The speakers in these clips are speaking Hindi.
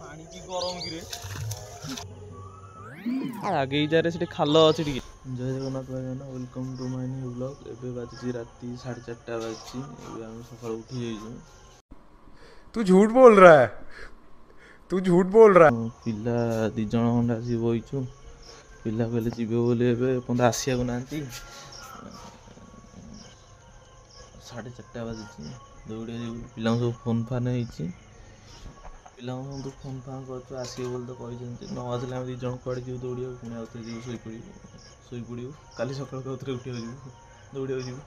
पानी की गरम कि आगे जारे से खाल अच्छे टे जय जगन्नाथ भाई welcome to my new blog. एबे बाजी राती 4:30 बाजी आम सकाल उठी जाइए। तू झूठ बोल रहा है, तू झूठ बोल रहा है। पिला 2 जन खंडे आसी बहीचु पिला कहले जीवे बोली एवं आसिया ना 4:30 बाजी दौड़िया पिला सब फोन फान हो पिला फोन फान कर आसवे बोल तो कहते न आसले आम 2 जन कड़े जीव दौड़िया पुणी आउे जीव शोपड़ू काली सकाल उठे उठे दौड़िया जीव।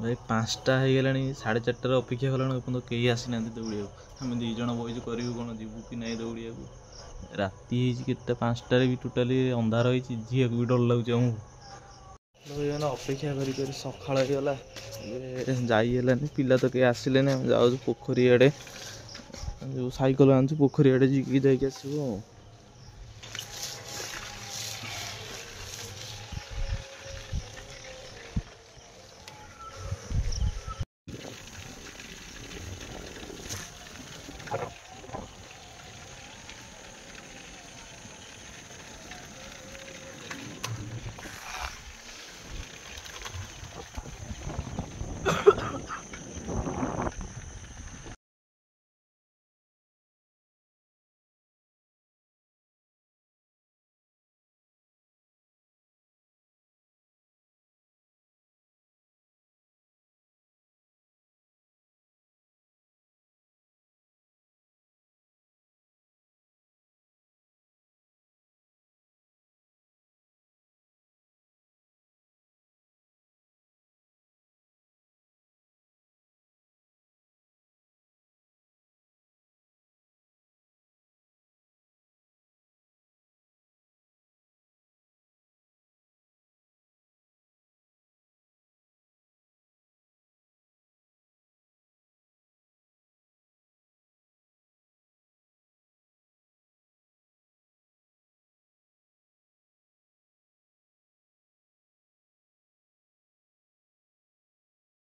भाई 5टा हो गला 4:30 अपेक्षा कला कहीं आसी ना दौड़िया आम 2 जन बहीचु करूँ कौन जीवु कि ना दौड़िया राति के 5टारे भी टोटाली अंधार हो झीक भी डर लगुच आमको अपेक्षा कर सका होगा जाइलानी पिला तो कहीं आसिले जाऊ पोखरी आड़े जो साइकेल आनु पोखरी आड़े जाकि आसबू।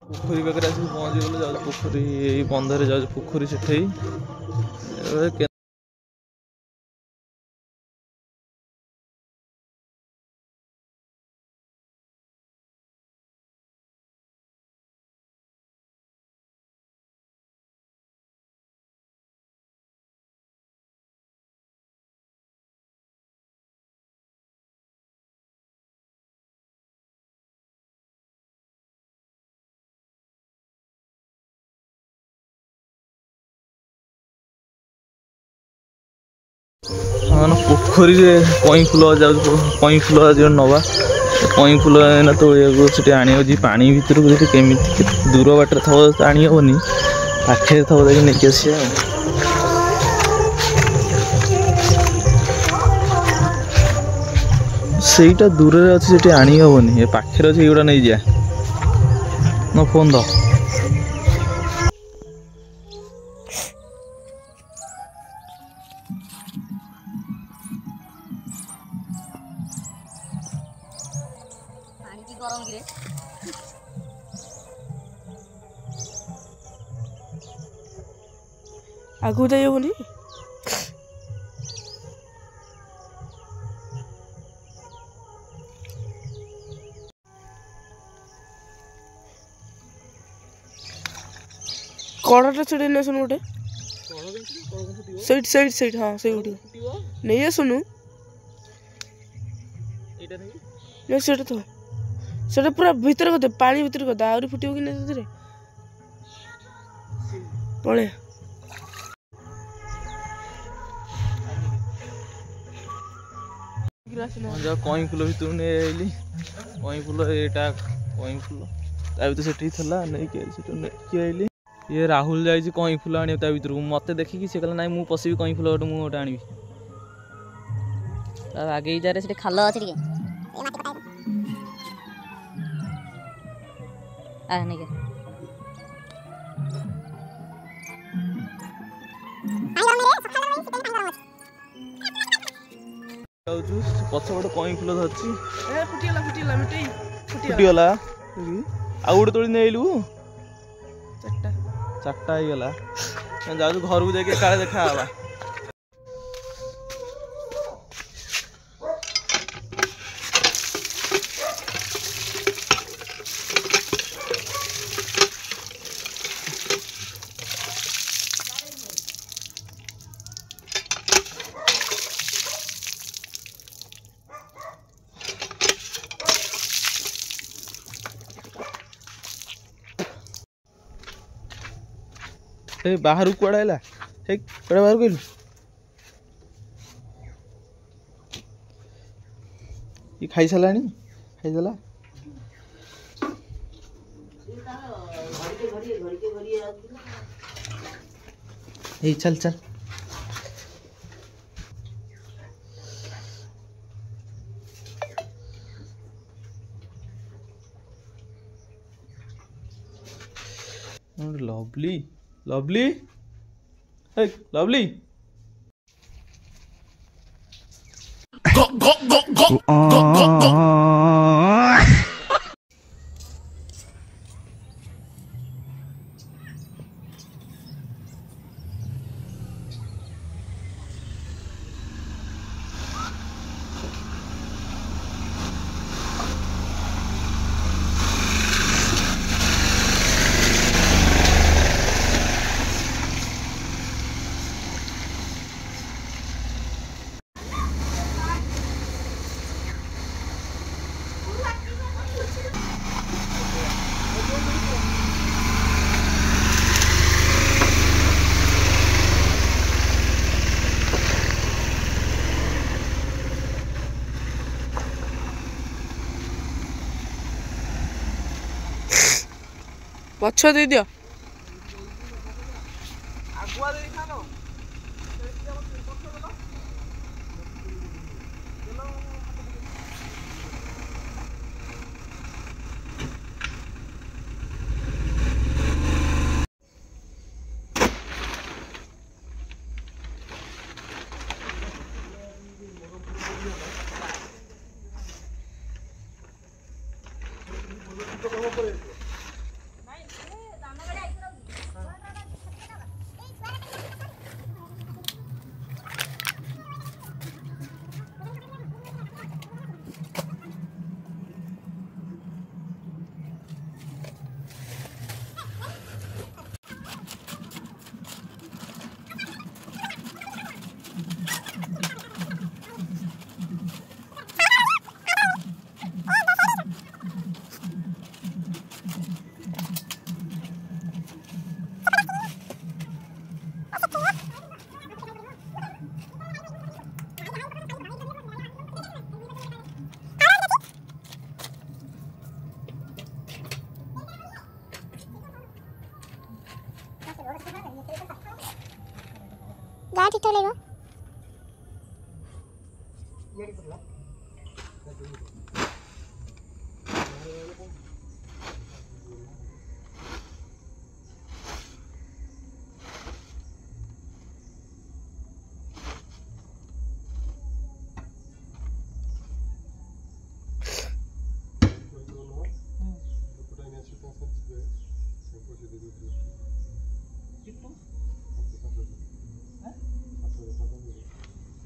पोखरी पाखे आसिक पहुँची गलु जाऊ पोखरी बंधे जाऊ पोखरी से पोखरी कई फुल जाऊ कई फुल जो नवा कई फुल ना तो आनी पानी भर को केमी दूर बाटर थो आनी हेनी पाखे थो नहीं आसिया सेटा दूर अच्छे आनी हेनी पाखे अच्छे ये नहीं जा न फोन द आगू जाइबनी कड़ाटा छड़े नहीं सुन गोटे सैड सैड हाँ से नहीं सुनु नहीं सेटा तो सेटा पूरा भीतर करदे पानी भीतर करदे आहरी फुटिबो कि नहीं पड़े कई फुल भर नहीं कई फुल यहाँ कई फुल तो से नहीं आइली ये राहुल जाइए कई फुल आने भर को मत देखिकी सी कहला ना मुझे पशि कई फुल गोटे मुझे आनी आगे जारे से खाल अच्छे ଯାଉଛୁ ପଛପଟେ କଇଁ ଫୁଲ ଧରିଛି ଏ ଫୁଟିଗଲା ମିଟେଇ ଫୁଟିଗଲା ଆଉ ଗୋଟେ ତୋଳି ନେଇଲୁ 4ଟା ହେଇଗଲା ଯାଉଛୁ ଘରକୁ ଯାଇକି କାଳେ ଦେଖା ହବା। ବାହାରକୁ କୁଆଡେ ହେଲା କୁଆଡେ ବାହାରକୁ ଗଲୁ ଖାଇସାରିଲାଣି ଖାଇଦେଲା ଚାଲ ଚାଲ ଲଭଲି ଲଭଲି ଲଭଲି ପଛ ଦେଇଦିଅ गाड़ी तो लेगा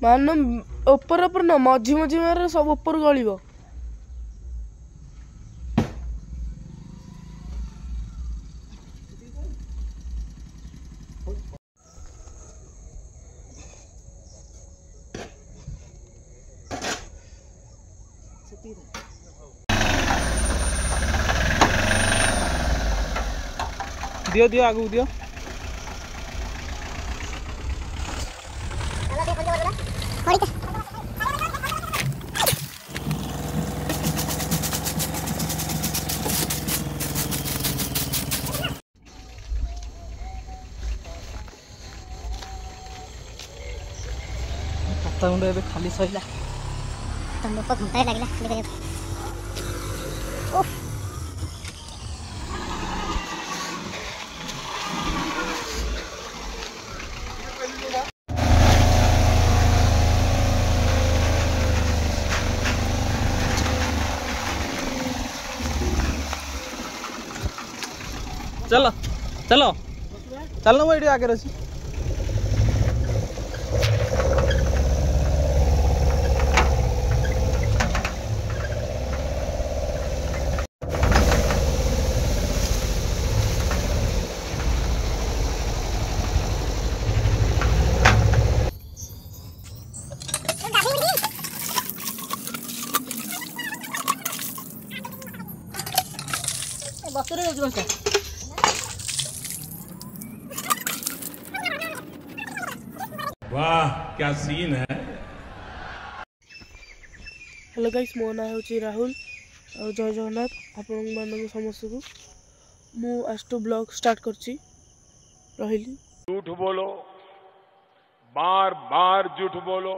ମାନ ଉପର ଉପରେ ନା ମଝି ମଝି ମାରେ ସବୁ ଉପର ଗଳିବ दियो दियो आगू दियो ଗୁଣ୍ଡ ଏବେ ଖାଲି ସଇଲା तो लोग को घंटा ही लगला खाली करे चलो चलो चल वो ये आगे अच्छी बसरे जाऊँ कौन वाह क्या सीन है। हेलो गाइस मो ना हूँ राहुल और जय जगन्नाथ आपण मान समस्त को मु आज ब्लॉग स्टार्ट करची रहिली झूठ बोलो, बार बार झूठ बोलो।